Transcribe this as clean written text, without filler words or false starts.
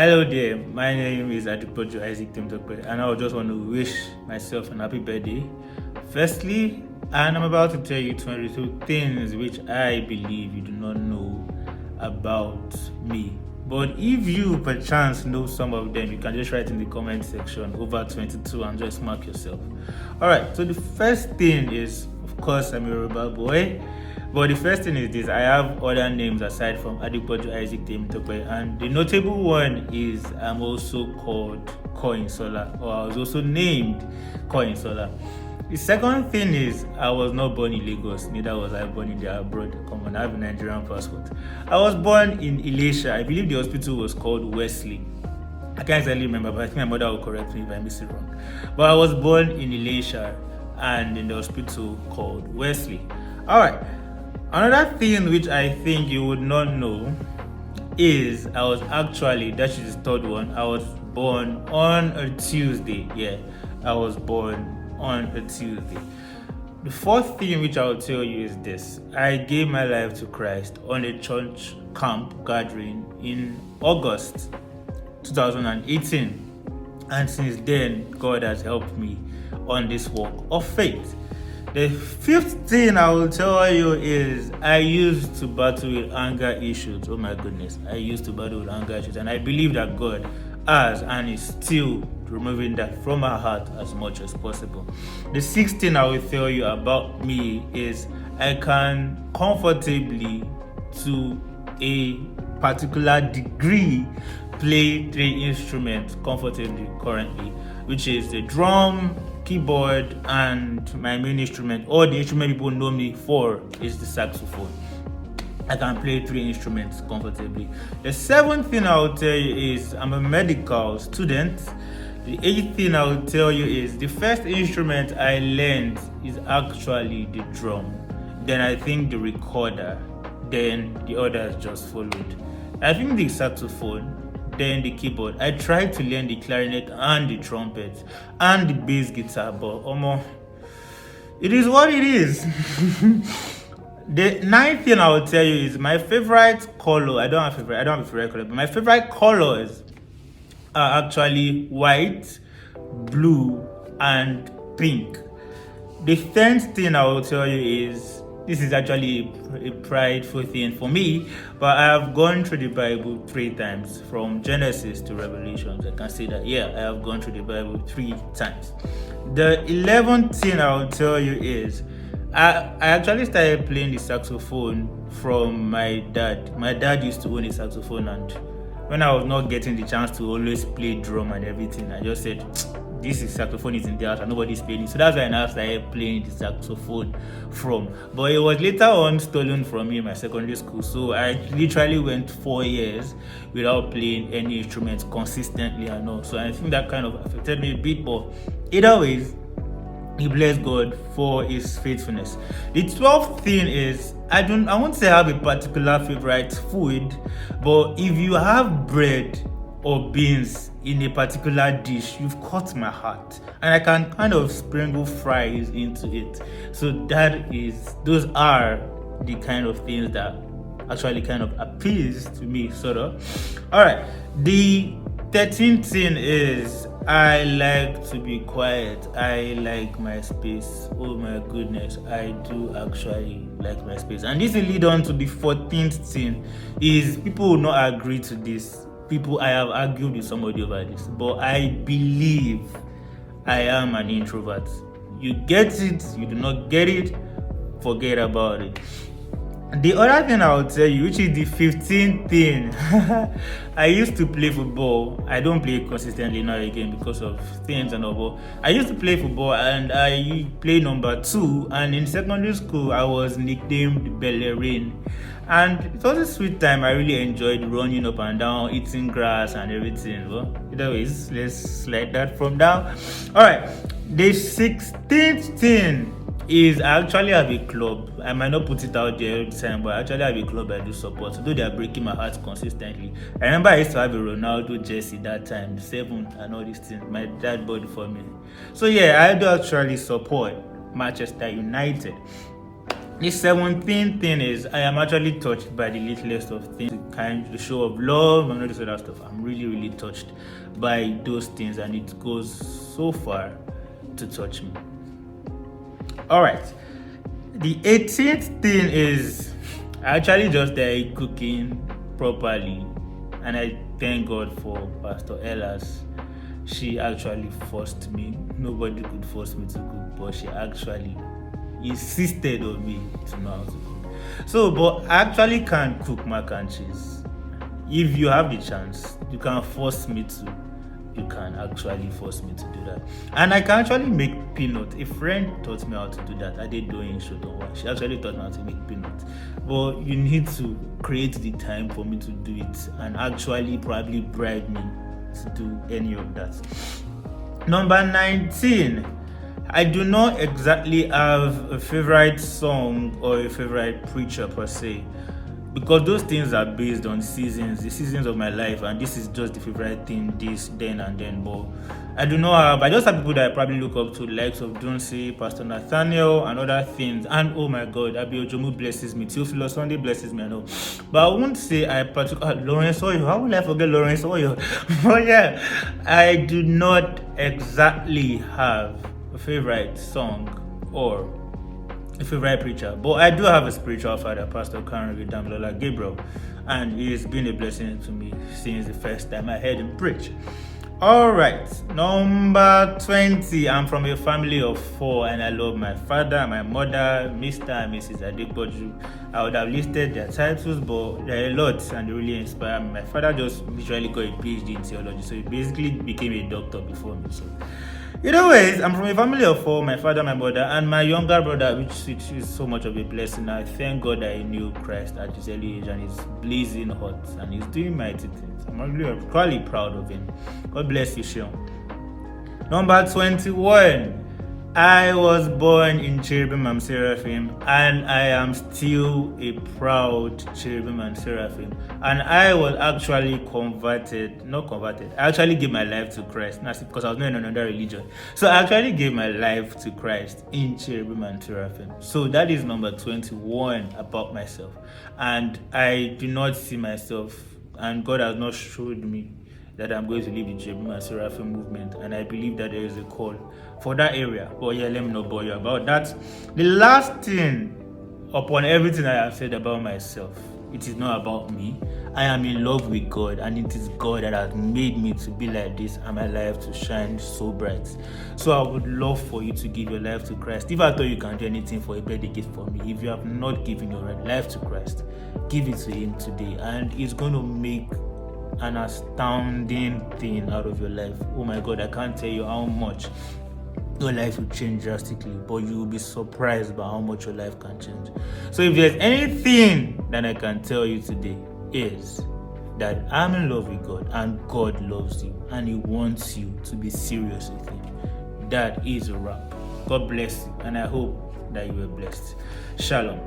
Hello there, my name is Adipoju Isaac Temtokwe, and I just want to wish myself an happy birthday. Firstly, and I'm about to tell you 22 things which I believe you do not know about me. But if you perchance know some of them, you can just write in the comment section over 22 and just mark yourself. Alright, so the first thing is, of course, I'm a Yoruba boy. But the first thing is this: I have other names aside from Adipoju Isaac Temtokwe, and the notable one is I'm also called Koinsola, or I was also named Koinsola. The second thing is I was not born in Lagos, neither was I born in the abroad. Come on, I have a Nigerian passport. I was born in Ilesha. I believe the hospital was called Wesley. I can't exactly remember, but I think my mother will correct me if I miss it wrong. But I was born in Ilesha and in the hospital called Wesley. Alright. Another thing which I think you would not know is I was actually, that is the third one, I was born on a Tuesday. Yeah, I was born on a Tuesday. The fourth thing which I will tell you is this: I gave my life to Christ on a church camp gathering in August 2018. And since then, God has helped me on this walk of faith. The fifth thing I will tell you is I used to battle with anger issues. Oh my goodness, I used to battle with anger issues, and I believe that God has and is still removing that from my heart as much as possible. The sixth thing I will tell you about me is I can comfortably, to a particular degree, play 3 instruments comfortably currently, which is the drum, keyboard, and my main instrument, or the instrument people know me for, is the saxophone. I can play 3 instruments comfortably. The seventh thing I will tell you is I'm a medical student. The eighth thing I will tell you is the first instrument I learned is actually the drum. Then I think the recorder. Then the others just followed. I think the saxophone, then the keyboard. I tried to learn the clarinet and the trumpet and the bass guitar, but it is what it is. The ninth thing I will tell you is my favorite color. I don't have a favorite color, but my favorite colors are actually white, blue, and pink. The 10th thing I will tell you is this is actually a prideful thing for me, but I have gone through the Bible 3 times, from Genesis to Revelations. I can say that, yeah, I have gone through the Bible 3 times. The 11th thing I will tell you is I actually started playing the saxophone from my dad. My dad used to own a saxophone, and when I was not getting the chance to always play drum and everything, I just said, this is saxophone is in the house and nobody's playing it. So that's why I now started playing the saxophone from. But it was later on stolen from me in my secondary school. So I literally went 4 years without playing any instruments consistently and all. So I think that kind of affected me a bit. But either ways, we bless God for his faithfulness. The 12th thing is I won't say I have a particular favorite food, but if you have bread or beans in a particular dish, you've caught my heart, and I can kind of sprinkle fries into it. So those are the kind of things that actually kind of appeals to me, sort of. All right, the 13th thing is I like to be quiet. I like my space. Oh my goodness, I do actually like my space. And this will lead on to the 14th thing is people will not agree to this. I have argued with somebody over this, but I believe I am an introvert. You get it, you do not get it, forget about it. The other thing I will tell you, which is the 15th thing, I used to play football. I don't play consistently now again because of things and all. I used to play football, and I played number 2. And in secondary school, I was nicknamed Bellerin. And it was a sweet time. I really enjoyed running up and down, eating grass and everything. Well, either ways, let's slide that from down. All right, the 16th thing is I actually have a club. I might not put it out there all the time, but I actually have a club I do support. Though they are breaking my heart consistently. I remember I used to have a Ronaldo jersey that time, 7 and all these things. My dad bought it for me. So yeah, I do actually support Manchester United. The 17th thing is I am actually touched by the littlest of things, the show of love and all this other stuff. I'm really, really touched by those things, and it goes so far to touch me. All right. The 18th thing is I actually just started cooking properly, and I thank God for Pastor Ellas. She actually forced me. Nobody could force me to cook, but she actually insisted on me to know how to cook. So, but I actually can cook mac and cheese. If you have the chance, you can force me to. You can actually force me to do that. And I can actually make peanuts. A friend taught me how to do that. I did doing Shodowa. She actually taught me how to make peanuts. But you need to create the time for me to do it and actually probably bribe me to do any of that. Number 19. I do not exactly have a favorite song or a favorite preacher per se, because those things are based on seasons, the seasons of my life, and this is just the favorite thing this, then, and then. But I just have people that I probably look up to, the likes of Dunsi, Pastor Nathaniel, and other things. And oh my God, Abi Ojomu blesses me, Theophilus Sunday blesses me, I know. But I won't say I particularly, Lawrence Oyo, how will I forget Lawrence Oyo? But yeah, I do not exactly have a favorite song or a favorite preacher, but I do have a spiritual father, Pastor Karen Damilola Gabriel, and he's been a blessing to me since the first time I heard him preach. All right, number 20. I'm from a family of 4, and I love my father, my mother, Mr. and Mrs. Adekboju. I would have listed their titles, but there are a lot, and they really inspire me. My father just literally got a PhD in theology, so he basically became a doctor before me. So either ways, I'm from a family of 4, my father, my mother, and my younger brother, which is so much of a blessing. I thank God that he knew Christ at his early age, and he's blazing hot, and he's doing mighty things. I'm really proud of him. God bless you, Sean. Number 21. I was born in Cherubim and Seraphim, and I am still a proud Cherubim and Seraphim. And I was actually I actually gave my life to Christ. That's because I was not in another religion. So I actually gave my life to Christ in Cherubim and Seraphim. So that is number 21 about myself. And I do not see myself, and God has not showed me that I'm going to leave the Cherubim and Seraphim movement, and I believe that there is a call for that area. But yeah, let me not bore you about that. The last thing, upon everything I have said about myself, it is not about me. I am in love with God, and it is God that has made me to be like this and my life to shine so bright. So I would love for you to give your life to Christ. If I thought you can do anything for a birthday gift for me, if you have not given your life to Christ, give it to Him today, and it's going to make an astounding thing out of your life. Oh my God, I can't tell you how much your life will change drastically, but you will be surprised by how much your life can change. So if there's anything that I can tell you today, is that I'm in love with God, and God loves you, and He wants you to be serious with Him. That is a wrap. God bless you, and I hope that you were blessed. Shalom.